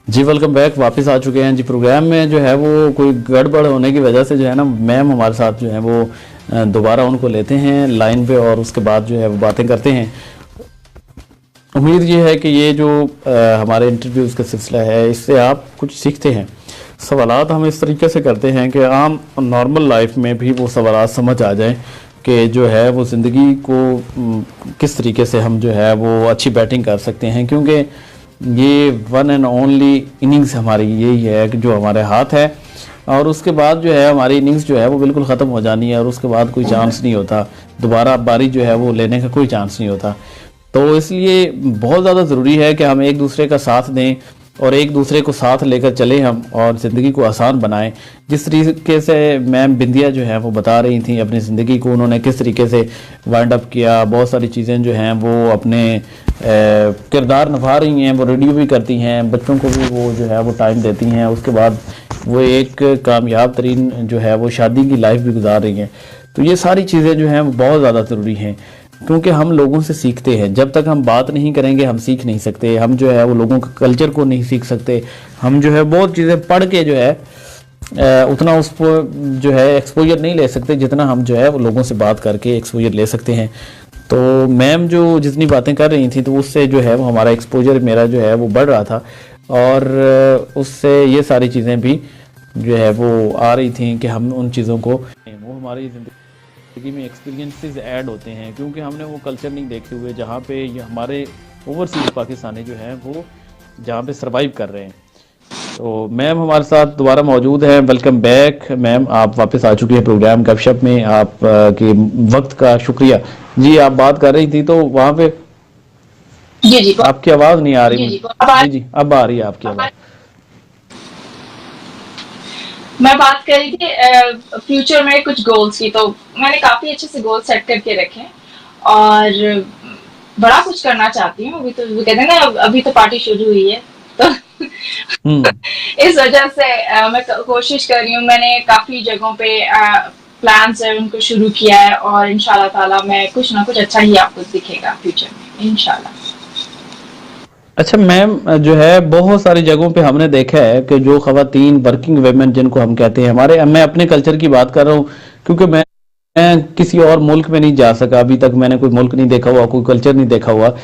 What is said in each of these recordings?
जी welcome back. वापस आ चुके हैं जी। प्रोग्राम में जो है वो कोई गड़बड़ होने की वजह से जो है ना मैम हमारे साथ जो है वो दोबारा उनको लेते हैं लाइन पे और उसके बाद जो है वो बातें करते हैं। उम्मीद ये है कि ये जो हमारे इंटरव्यूज़ का सिलसिला है इससे आप कुछ सीखते हैं। सवालात हम इस तरीके से करते हैं कि आम नॉर्मल लाइफ में भी वो सवालात समझ आ जाएं कि जो है वो ज़िंदगी को किस तरीके से हम जो है वो अच्छी बैटिंग कर सकते हैं, क्योंकि ये वन एंड ओनली इनिंग्स हमारी यही है कि जो हमारे हाथ है और उसके बाद जो है हमारी इनिंग्स जो है वो बिल्कुल ख़त्म हो जानी है और उसके बाद कोई चांस नहीं होता, दोबारा बारी जो है वो लेने का कोई चांस नहीं होता। तो इसलिए बहुत ज़्यादा ज़रूरी है कि हम एक दूसरे का साथ दें और एक दूसरे को साथ लेकर चलें हम और ज़िंदगी को आसान बनाएं। जिस तरीके से मैम बिंदिया जो है वो बता रही थी अपनी ज़िंदगी को उन्होंने किस तरीके से वाइंड अप किया, बहुत सारी चीज़ें जो हैं वो अपने किरदार निभा रही हैं, वो रेडियो भी करती हैं, बच्चों को भी वो जो है वो टाइम देती हैं, उसके बाद वो एक कामयाब तरीन जो है वो शादी की लाइफ भी गुजार रही हैं। तो ये सारी चीज़ें जो हैं वो बहुत ज़्यादा ज़रूरी हैं, क्योंकि हम लोगों से सीखते हैं। जब तक हम बात नहीं करेंगे हम सीख नहीं सकते, हम जो है वो लोगों के कल्चर को नहीं सीख सकते। हम जो है बहुत चीज़ें पढ़ के जो है उतना उस पर जो है एक्सपोजर नहीं ले सकते जितना हम जो है वो लोगों से बात करके एक्सपोजर ले सकते हैं। तो मैम जो जितनी बातें कर रही थी तो उससे जो है वो हमारा एक्सपोजर मेरा जो है वो बढ़ रहा था और उससे ये सारी चीज़ें भी जो है वो आ रही थी कि हम उन चीज़ों को वो हमारी ज़िंदगी में एक्सपीरियंसेस ऐड होते हैं, क्योंकि हमने वो कल्चर नहीं देखे हुए जहाँ पे ये हमारे ओवरसीज पाकिस्तानी जो हैं वो जहाँ पे सरवाइव कर रहे हैं। तो मैम हमारे साथ दोबारा मौजूद हैं। वेलकम बैक मैम, आप वापस आ चुकी हैं प्रोग्राम गपशप में। आप के वक्त का शुक्रिया। जी आप बात कर रही थी तो वहाँ पे जी जी आपकी आवाज़ नहीं आ रही। जी जी जी अब आ रही है आपकी आवाज़। मैं बात कर रही थी फ्यूचर में कुछ गोल्स की। तो मैंने काफी अच्छे से गोल सेट करके रखे हैं और बड़ा कुछ करना चाहती हूँ। अभी तो वो कहते हैं ना अभी तो पार्टी शुरू हुई है तो हम्म। इस वजह से मैं कोशिश कर रही हूँ। मैंने काफी जगहों पे प्लान्स है उनको शुरू किया है और इंशाल्लाह ताला मैं कुछ ना कुछ अच्छा ही आपको दिखेगा फ्यूचर में इंशाल्लाह। अच्छा मैम, जो है बहुत सारी जगहों पे हमने देखा है कि जो खवातीन वर्किंग वेमेन जिनको हम कहते हैं, हमारे मैं अपने कल्चर की बात कर रहा हूँ क्योंकि मैं किसी और मुल्क में नहीं जा सका अभी तक, मैंने कोई मुल्क नहीं देखा हुआ, कोई कल्चर नहीं देखा हुआ।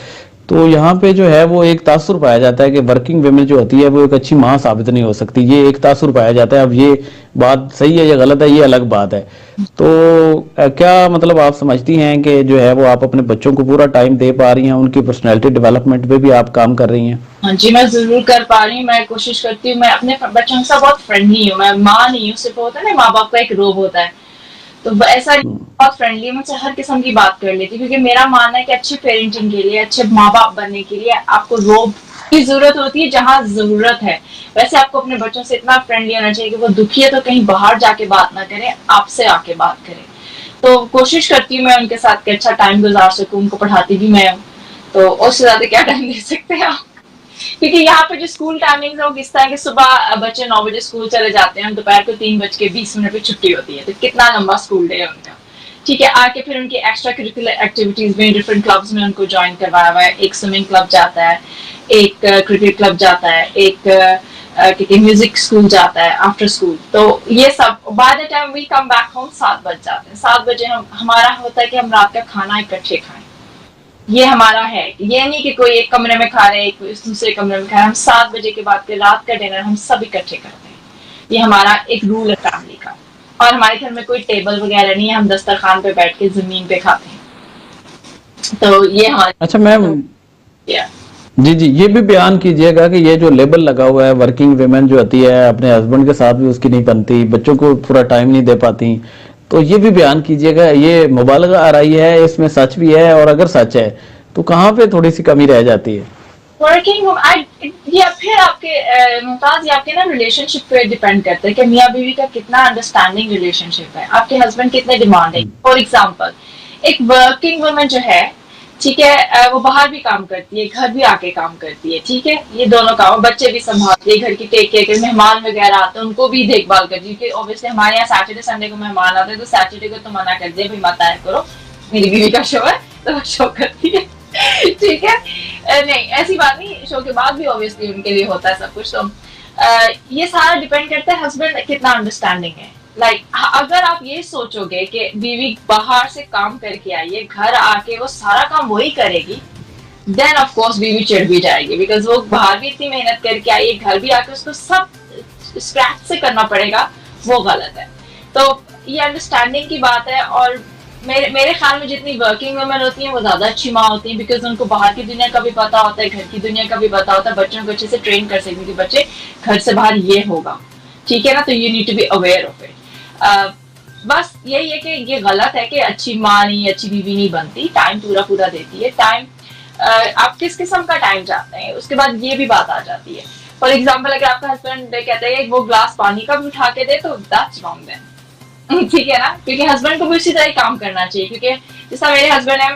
तो यहाँ पे जो है वो एक तासुर पाया जाता है कि वर्किंग वेमेन जो होती है वो एक अच्छी माँ साबित नहीं हो सकती, ये एक तासुर पाया जाता है। अब ये बात सही है या गलत है ये अलग बात है। तो क्या मतलब आप समझती हैं कि जो है वो आप अपने बच्चों को पूरा टाइम दे पा रही हैं, उनकी पर्सनैलिटी डेवलपमेंट पे भी आप काम कर रही हैं? हाँ जी, मैं ज़रूर कर पा रही हूँ। मैं कोशिश करती हूँ, मैं अपने बच्चों के साथ बहुत फ्रेंडली हूँ। मैं माँ नहीं हूँ, सिर्फ़ होता है ना माँ-बाप का एक रोब होता है। तो ऐसा नहीं, बहुत फ्रेंडली हूँ, मुझसे हर किस्म की बात कर लेती हूँ क्योंकि मेरा मानना है कि अच्छी पेरेंटिंग के लिए, अच्छे माँ-बाप बनने के लिए आपको रोब की ज़रूरत होती है जहाँ ज़रूरत है। वैसे आपको अपने बच्चों से इतना फ्रेंडली होना चाहिए कि वो दुखी है तो कहीं बाहर जाके बात ना करें, आपसे आके बात करें। तो कोशिश करती हूँ मैं उनके साथ कि अच्छा टाइम गुज़ार सकूँ, उनको पढ़ाती भी मैं हूँ। तो उससे ज़्यादा क्या टाइम दे सकते हैं आप? क्योंकि यहाँ पे जो स्कूल टाइमिंग है वो किस तरह के, सुबह बच्चे 9 बजे स्कूल चले जाते हैं, दोपहर को 3:20 पे छुट्टी होती है। तो कितना लंबा स्कूल डे है उनका। ठीक है, आके फिर उनकी एक्स्ट्रा करिकुलर एक्टिविटीज में डिफरेंट क्लब्स में उनको ज्वाइन करवाया हुआ है। एक स्विमिंग क्लब जाता है, एक क्रिकेट क्लब जाता है, एक म्यूजिक स्कूल जाता है आफ्टर स्कूल। तो ये सब by the time we come back home 7 बज जाते हैं। 7 बजे हम हमारा होता है कि हम रात का खाना इकट्ठे खाएं। ये हमारा है, ये नहीं कि कोई एक कमरे में खा रहे हैं कोई दूसरे कमरे में खा रहे हैं। हम 7 बजे के बाद के रात का डिनर हम सब इकट्ठे करते हैं। ये हमारा एक रूल है फैमिली का। और हमारे घर में कोई टेबल वगैरह नहीं है, हम दस्तरखान पे बैठ के जमीन पे खाते हैं। तो ये हमारे। अच्छा मैम, जी जी ये भी बयान कीजिएगा कि ये जो लेबल लगा हुआ है वर्किंग वेमेन जो होती है अपने हस्बैंड के साथ भी उसकी नहीं बनती, बच्चों को पूरा टाइम नहीं दे पाती, तो ये भी बयान कीजिएगा। ये मुबालगा आ रही है, इसमें सच भी है और अगर सच है तो कहाँ पे थोड़ी सी कमी रह जाती है? वर्किंग ये फिर आपके मुमताज, ये आपके ना रिलेशनशिप पे डिपेंड करता है कि मियाँ बीवी का कितना अंडरस्टैंडिंग रिलेशनशिप है, आपके हस्बैंड कितने डिमांड है। फॉर एग्जाम्पल एक वर्किंग वुमन जो है, ठीक है, वो बाहर भी काम करती है, घर भी आके काम करती है, ठीक है, ये दोनों काम, बच्चे भी संभालती है, घर की टेक केयर, मेहमान वगैरह आते हैं उनको भी देखभाल करती है। क्योंकि ऑब्वियसली हमारे यहाँ सैटरडे संडे को मेहमान आते हैं तो सैटरडे को तो मना कर दिया भाई मत आया करो, मेरी बीवी का शो है तो वो शो करती है। ठीक है। नहीं ऐसी बात नहीं, शो के बाद भी ऑब्वियसली उनके लिए होता है सब कुछ। तो ये सारा डिपेंड करता है हस्बैंड कितना अंडरस्टैंडिंग है। अगर आप ये सोचोगे कि बीवी बाहर से काम करके आई है, घर आके वो सारा काम वही करेगी, देन ऑफ कोर्स बीवी चिढ़ भी जाएगी, बिकॉज वो बाहर भी इतनी मेहनत करके आई है, घर भी आके उसको सब स्क्रैच से करना पड़ेगा, वो गलत है। तो ये अंडरस्टैंडिंग की बात है। और मेरे ख्याल में जितनी वर्किंग वुमेन होती हैं वो ज्यादा अच्छी माँ होती हैं, बिकॉज उनको बाहर की दुनिया का भी पता होता है, घर की दुनिया का भी पता होता है, बच्चों को अच्छे से ट्रेन कर सकते हैं कि बच्चे घर से बाहर ये होगा, ठीक है ना। तो you need to be aware of it. बस यही है कि ये गलत है कि अच्छी माँ नहीं, अच्छी बीवी नहीं बनती, टाइम पूरा पूरा देती है। टाइम आप किस किस्म का टाइम चाहते हैं, उसके बाद ये भी बात आ जाती है। फॉर एग्जाम्पल अगर आपका हस्बैंड कहते हैं वो ग्लास पानी का भी उठा के दे, तो दैट्स रॉन्ग देन, ठीक है ना। क्योंकि हस्बैंड को भी उसी तरह काम करना चाहिए, क्योंकि जैसा मेरे हस्बैंड है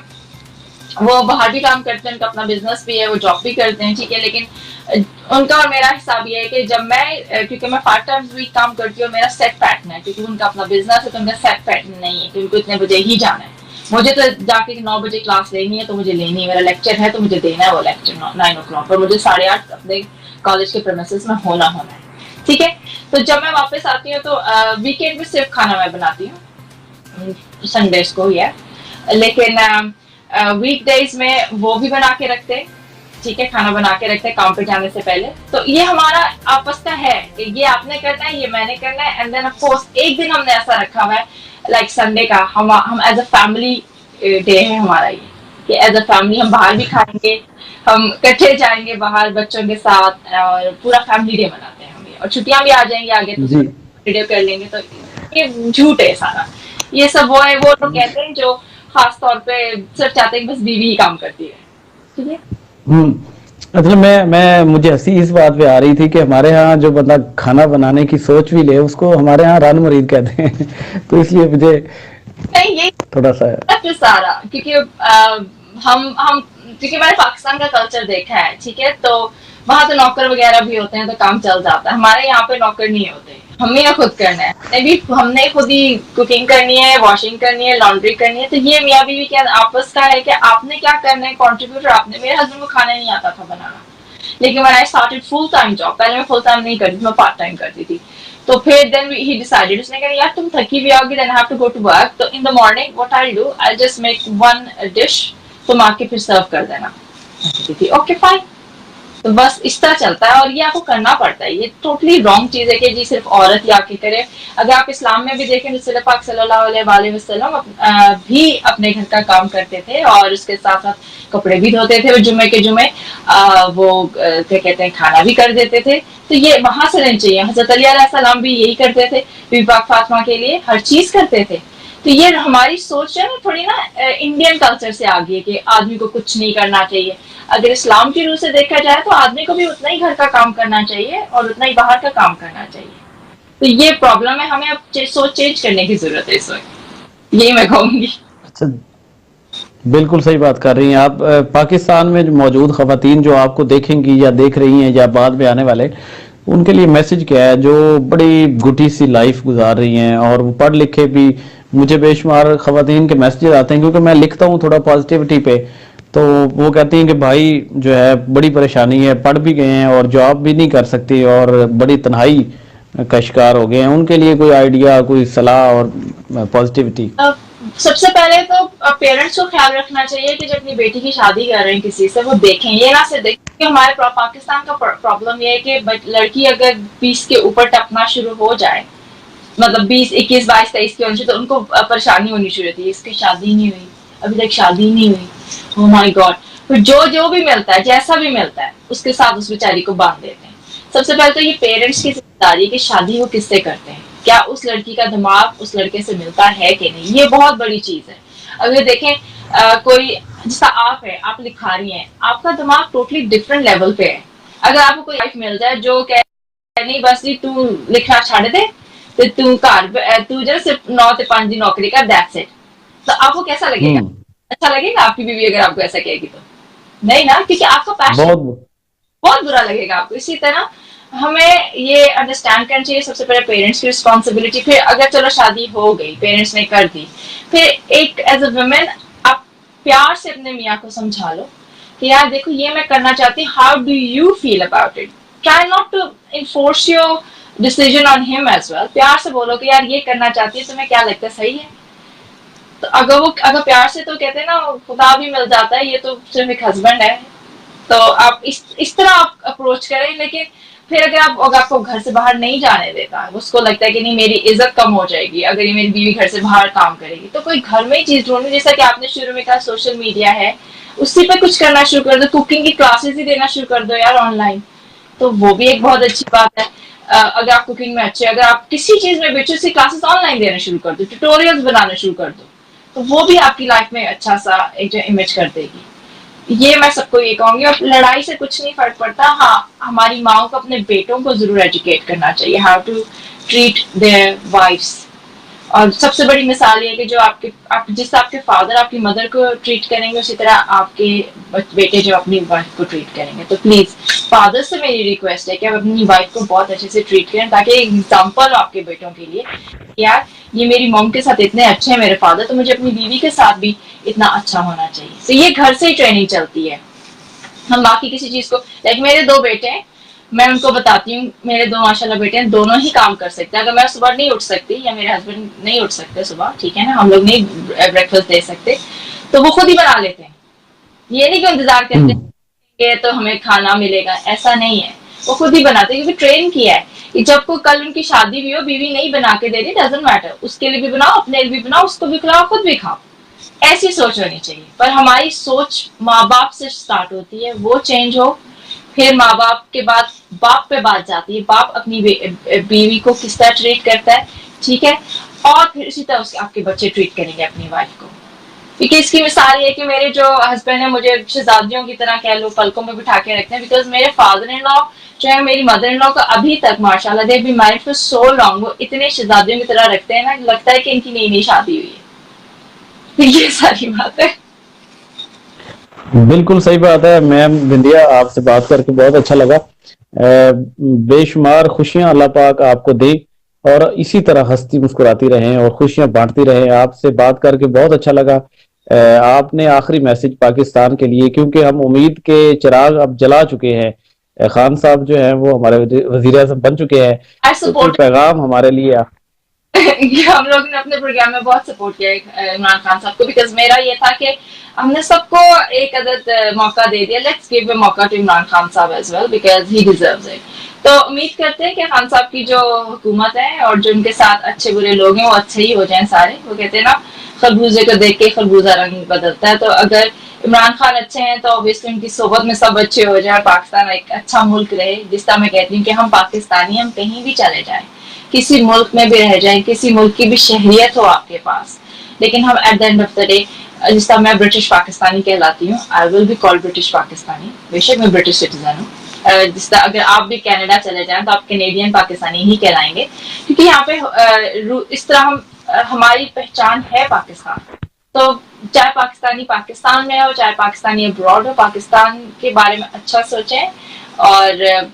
वो बाहर भी काम करते हैं, उनका अपना बिजनेस भी है, वो जॉब भी करते हैं, ठीक है। लेकिन उनका और मेरा हिसाब ये है कि जब मैं, क्योंकि मैं 5 टाइम्स वीक काम करती हूँ, मेरा सेट पैटर्न है, क्योंकि उनका अपना बिजनेस है तो उनका सेट पैटर्न नहीं है कि उनको इतने बजे ही जाना है। मुझे तो जाके 9 बजे क्लास लेनी है तो मुझे लेनी है, मेरा लेक्चर है तो मुझे देना है वो लेक्चर 9 o'clock पर, मुझे 8:30 अपने कॉलेज के प्रेमिसेस में होना है, ठीक है। तो जब मैं वापस आती हूँ तो वीकेंड में सिर्फ खाना मैं बनाती हूँ, संडेज को ही है, लेकिन वीकडेज में वो भी बना के रखते, ठीक है, खाना बना के रखते काम पे जाने से पहले। तो ये हमारा आपस का है, ये आपने करना है, ये मैंने करना है। एंड देन ऑफ कोर्स एक दिन हमने ऐसा रखा हुआ है लाइक संडे का, हम एज अ फैमिली डे है हमारा ये, कि एज अ फैमिली हम बाहर भी खाएंगे, हम इकट्ठे जाएंगे बाहर बच्चों के साथ, और पूरा फैमिली डे मनाते हैं हम ये। और छुट्टियां भी आ जाएंगी आगे तो वीडियो कर लेंगे। तो ये झूठ है सारा, ये सब वो है, वो लोग कहते हैं जो खास तौर पे सिर्फ चाहते हैं कि बस बीवी ही काम करती है, ठीक है। मतलब मैं मुझे हंसी इस बात पे आ रही थी कि हमारे यहाँ जो बंदा खाना बनाने की सोच भी ले उसको हमारे यहाँ रान मरीद कहते हैं। तो इसलिए मुझे नहीं ये थोड़ा सा सारा, क्योंकि हम क्योंकि मैंने पाकिस्तान का कल्चर देखा है, ठीक है। तो वहां तो नौकर वगैरह भी होते हैं तो काम चल जाता है। हमारे यहाँ पे नौकर नहीं होते, हमें ना खुद करना है, हमने खुद ही कुकिंग करनी है, वॉशिंग करनी है, लॉन्ड्री करनी है। तो ये मियाँ बीवी के आपस का है कि आपने क्या करना है, कॉन्ट्रीब्यूटर आपने। मेरे हस्बैंड को खाना नहीं आता था बनाना, लेकिन when I started full time job, पहले मैं फुल टाइम नहीं करती थी, मैं पार्ट टाइम करती थी। तो फिर देन ही डिसाइडेड, उसने कहा यार तुम थकी भी आओगी, then have to go to work, तो in the morning what I do, I just make one dish, तुम आके फिर सर्व कर देना। Okay fine. तो बस इस तरह चलता है, और ये आपको करना पड़ता है। ये टोटली रॉन्ग चीज है कि जी सिर्फ औरत ही आके करे। अगर आप इस्लाम में भी देखें, रसूल पाक सल्लल्लाहु अलैहि वसल्लम भी अपने घर का काम करते थे, और उसके साथ साथ कपड़े भी धोते थे, और जुमे के जुमे वो क्या कहते हैं खाना भी कर देते थे। तो ये वहां से रहना चाहिए। हजरत अली अलैहिस्सलाम भी यही करते थे, बीबी पाक फातिमा के लिए हर चीज करते थे। तो ये हमारी सोच है ना थोड़ी ना इंडियन कल्चर से आ गई है कि आदमी को कुछ नहीं करना चाहिए। अगर इस्लाम की रूह से देखा जाए तो आदमी को भी उतना ही घर का काम करना चाहिए और उतना ही बाहर का काम करना चाहिए। तो ये प्रॉब्लम है, हमें अब सोच चेंज करने की जरूरत है इस वक्त, यही मैं कहूंगी। अच्छा, बिल्कुल सही बात कर रही हैं आप। पाकिस्तान में जो मौजूद खवातीन जो आपको देखेंगी या देख रही हैं या बाद में आने वाले, उनके लिए मैसेज क्या है जो बड़ी घुटी सी लाइफ गुजार रही हैं और वो पढ़ लिखे भी, मुझे बेशुमार खवातीन के मैसेज आते हैं क्योंकि मैं लिखता हूँ थोड़ा पॉजिटिविटी पे, तो वो कहती हैं कि भाई जो है बड़ी परेशानी है, पढ़ भी गए हैं और जॉब भी नहीं कर सकती और बड़ी तन्हाई का शिकार हो गए हैं। उनके लिए कोई आइडिया, कोई सलाह और पॉजिटिविटी? सबसे पहले तो पेरेंट्स को ख्याल रखना चाहिए कि जब अपनी बेटी की शादी कर रहे हैं किसी से, वो देखें, ये ना से देखें कि हमारे पाकिस्तान का प्रॉब्लम ये है कि लड़की अगर 20 के ऊपर टपना शुरू हो जाए, मतलब 20, 21, 22, 23 की होनी चाहिए, तो उनको परेशानी होनी शुरू होती है, इसकी शादी नहीं हुई, अभी तक शादी नहीं हुई, ओह माय गॉड। फिर जो भी मिलता है, जैसा भी मिलता है, उसके साथ उस बेचारी को बांध देते हैं। सबसे पहले तो ये पेरेंट्स की जिम्मेदारी कि शादी वो किससे करते हैं, क्या उस लड़की का दिमाग उस लड़के से मिलता है कि नहीं, ये बहुत बड़ी चीज है। अगर देखें कोई जैसा आप है, आप लिखा रही हैं, आपका दिमाग टोटली डिफरेंट लेवल पे है। अगर आपको कोई लाइफ मिल जाए जो कह नहीं बस तू लिखना छाड़ दे, तो तू घर तू जो सिर्फ 9 से 5 की नौकरी कर, दैट्स इट, तो आपको कैसा लगेगा? अच्छा लगेगा आपकी बीवी अगर आपको ऐसा कहेगी? तो नहीं ना, क्योंकि आपका पैशन बहुत बुरा लगेगा आपको। इसी तरह हमें ये अंडरस्टैंड करना चाहिए सबसे पहले पेरेंट्स की रिस्पॉन्सिबिलिटी। फिर अगर चलो शादी हो गई, पेरेंट्स ने कर दी, फिर एक एज अ वुमेन आप प्यार से अपने मियाँ को समझा लो कि यार देखो ये मैं करना चाहती हूँ, how do you feel about it. Try not to enforce your decision on him as well. प्यार से बोलो कि यार ये करना चाहती है, तुम्हें क्या लगता है सही है। तो अगर प्यार से, तो कहते हैं ना खुदा भी मिल जाता है, ये तो सिर्फ एक हस्बैंड है। तो आप इस तरह आप अप्रोच करें। लेकिन फिर अगर आपको घर से बाहर नहीं जाने देता, उसको लगता है कि नहीं मेरी इज्जत कम हो जाएगी अगर ये मेरी बीवी घर से बाहर काम करेगी, तो कोई घर में ही चीज ढूंढे। जैसा कि आपने शुरू में कहा सोशल मीडिया है, उसी पे कुछ करना शुरू कर दो। कुकिंग की क्लासेस ही देना शुरू कर दो यार ऑनलाइन, तो वो भी एक बहुत अच्छी बात है। अगर आप कुकिंग में अच्छे, अगर आप किसी चीज में बेचो, उसकी क्लासेस ऑनलाइन देना शुरू कर दो, ट्यूटोरियल्स बनाना शुरू कर दो, तो वो भी आपकी लाइफ में अच्छा सा एक जो इमेज कर देगी। ये मैं सबको ये कहूंगी। और लड़ाई से कुछ नहीं फर्क पड़ता। हाँ, हमारी माओ को अपने बेटों को जरूर एजुकेट करना चाहिए, how to treat their wifes. और सबसे बड़ी मिसाल ये है कि जो जिस आपके फादर आपकी मदर को ट्रीट करेंगे, उसी तरह आपके बेटे जो अपनी वाइफ को ट्रीट करेंगे। तो प्लीज फादर से मेरी रिक्वेस्ट है कि आप अपनी वाइफ को बहुत अच्छे से ट्रीट करें, ताकि एक एग्जाम्पल हो आपके बेटों के लिए, यार ये मेरी मॉम के साथ इतने अच्छे हैं मेरे फादर, तो मुझे अपनी बीवी के साथ भी इतना अच्छा होना चाहिए। तो ये घर से ही ट्रेनिंग चलती है। हम बाकी किसी चीज को, लाइक मेरे 2 बेटे हैं, मैं उनको बताती हूँ, मेरे 2 माशाल्लाह बेटे हैं, दोनों ही काम कर सकते हैं। अगर मैं सुबह नहीं उठ सकती या मेरे हस्बैंड नहीं उठ सकते सुबह, ठीक है ना, हम लोग नहीं ब्रेकफास्ट दे सकते, तो वो खुद ही बना लेते हैं। ये नहीं कि इंतजार करते हैं तो हमें खाना मिलेगा, ऐसा नहीं है। वो खुद ही बनाते हैं क्योंकि ट्रेन किया है कि जब को कल उनकी शादी भी हो, बीवी नहीं बना के दे रही, डजंट मैटर, उसके लिए भी बनाओ, अपने लिए भी बनाओ, उसको भी खिलाओ, खुद भी खाओ। ऐसी सोच होनी चाहिए। पर हमारी सोच माँ बाप से स्टार्ट होती है, वो चेंज हो, फिर माँ बाप के बाद बाप पे बात जाती है, बाप अपनी बीवी को किस तरह ट्रीट करता है, ठीक है, और फिर इसी तरह उसके आपके बच्चे ट्रीट करेंगे अपनी वाइफ को। क्योंकि इसकी मिसाल ये है कि मेरे जो हस्बैंड है मुझे शहजादियों की तरह कह लो पलकों में बिठा के रखते हैं, बिकॉज मेरे फादर इन लॉ जो है, मेरी मदर इन लॉ को अभी तक माशाल्लाह दे be married for so long, वो इतने शहजादियों की तरह रखते हैं ना, लगता है कि इनकी नई नई शादी हुई है। तो ये सारी बात है। बिल्कुल सही बात है मैम बिंदिया, आपसे बात करके बहुत अच्छा लगा। बेशुमार खुशियां अल्लाह पाक आपको दे और इसी तरह हंसती मुस्कुराती रहें और खुशियां बांटती रहें। आपसे बात करके बहुत अच्छा लगा। आपने आखिरी मैसेज पाकिस्तान के लिए, क्योंकि हम उम्मीद के चिराग अब जला चुके हैं, खान साहब जो हैं वो हमारे वजीर आज़म बन चुके हैं, तो कोई पैगाम हमारे लिए हम लोग ने अपने प्रोग्राम में बहुत सपोर्ट किया इमरान खान साहब को, बिकॉज मेरा ये था कि हमने सबको एक अदद मौका दे दिया, लेट्स गिव अ मौका टू इमरान खान साहब as well because he deserves it. तो उम्मीद करते हैं कि खान साहब की जो हुकूमत है और जो उनके साथ अच्छे बुरे लोग हैं वो अच्छे ही हो जाएं सारे। वो कहते हैं ना खरबूजे को देख के खरबूजा रंग बदलता है, तो अगर इमरान खान अच्छे हैं तो ऑब्वियसली उनकी सोबत में सब अच्छे हो जाए, पाकिस्तान एक अच्छा मुल्क रहे। जिस तरह मैं कहती हूँ कि हम पाकिस्तानी, हम कहीं भी चले जाएं, किसी मुल्क में भी रह जाए, किसी मुल्क की भी शहरियत हो आपके पास, लेकिन हम at the end of the day, जिस तरह मैं ब्रिटिश पाकिस्तानी कहलाती हूँ, I will be called British Pakistani, बेशक मैं ब्रिटिश सिटीजन हूँ। जिस तरह अगर आप भी कनाडा चले जाएं तो आप कैनेडियन पाकिस्तानी ही कहलाएंगे, क्योंकि यहाँ पे इस तरह हमारी पहचान है पाकिस्तान। तो चाहे पाकिस्तानी पाकिस्तान में हो, चाहे पाकिस्तानी अब्रॉड हो, पाकिस्तान के बारे में अच्छा सोचें और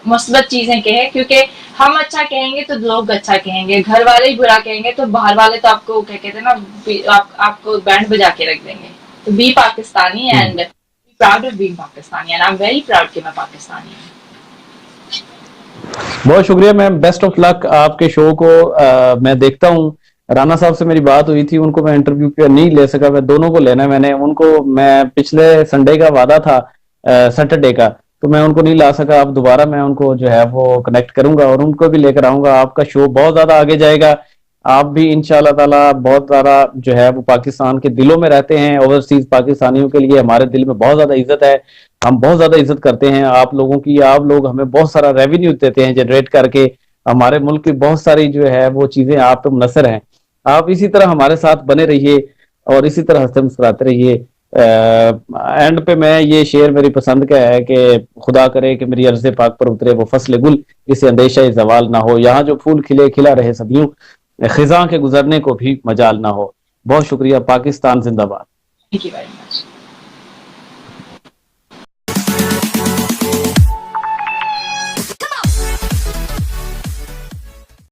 मुस्बत चीजें कहें, क्योंकि हम अच्छा कहेंगे तो लोग अच्छा कहेंगे, घर वाले ही बुरा कहेंगे तो बाहर वाले तो आपको क्या कहते हैं ना, आपको बैंड बजा के रख देंगे। तो be Pakistani and proud of being Pakistani, and I am very proud कि मैं पाकिस्तानी हूँ। बहुत शुक्रिया मैम, बेस्ट ऑफ लक आपके शो को। मैं देखता हूँ, राना साहब से मेरी बात हुई थी, उनको मैं इंटरव्यू पे नहीं ले सका, मैं दोनों को लेना है। मैंने उनको, मैं पिछले संडे का वादा था सैटरडे का, तो मैं उनको नहीं ला सका। अब दोबारा मैं उनको जो है वो कनेक्ट करूंगा और उनको भी लेकर आऊंगा। आपका शो बहुत ज्यादा आगे जाएगा, आप भी इंशाल्लाह ताला बहुत ज्यादा जो है वो पाकिस्तान के दिलों में रहते हैं। ओवरसीज पाकिस्तानियों के लिए हमारे दिल में बहुत ज्यादा इज्जत है, हम बहुत ज्यादा इज्जत करते हैं आप लोगों की। आप लोग हमें बहुत सारा रेवेन्यू देते हैं जनरेट करके, हमारे मुल्क की बहुत सारी जो है वो चीजें आप पे मुनसर हैं। आप इसी तरह हमारे साथ बने रहिए और इसी तरह हंसते मुस्कुराते रहिए। एंड पे मैं ये शेर मेरी पसंद का है कि खुदा करे कि मेरी अर्ज़ पाक पर उतरे वो फसल गुल, इसे अंदेशा जवाल ना हो, यहाँ जो फूल खिले खिला रहे सदियों, खिजा के गुजरने को भी मजाल ना हो। बहुत शुक्रिया, पाकिस्तान जिंदाबाद। Thank you very much.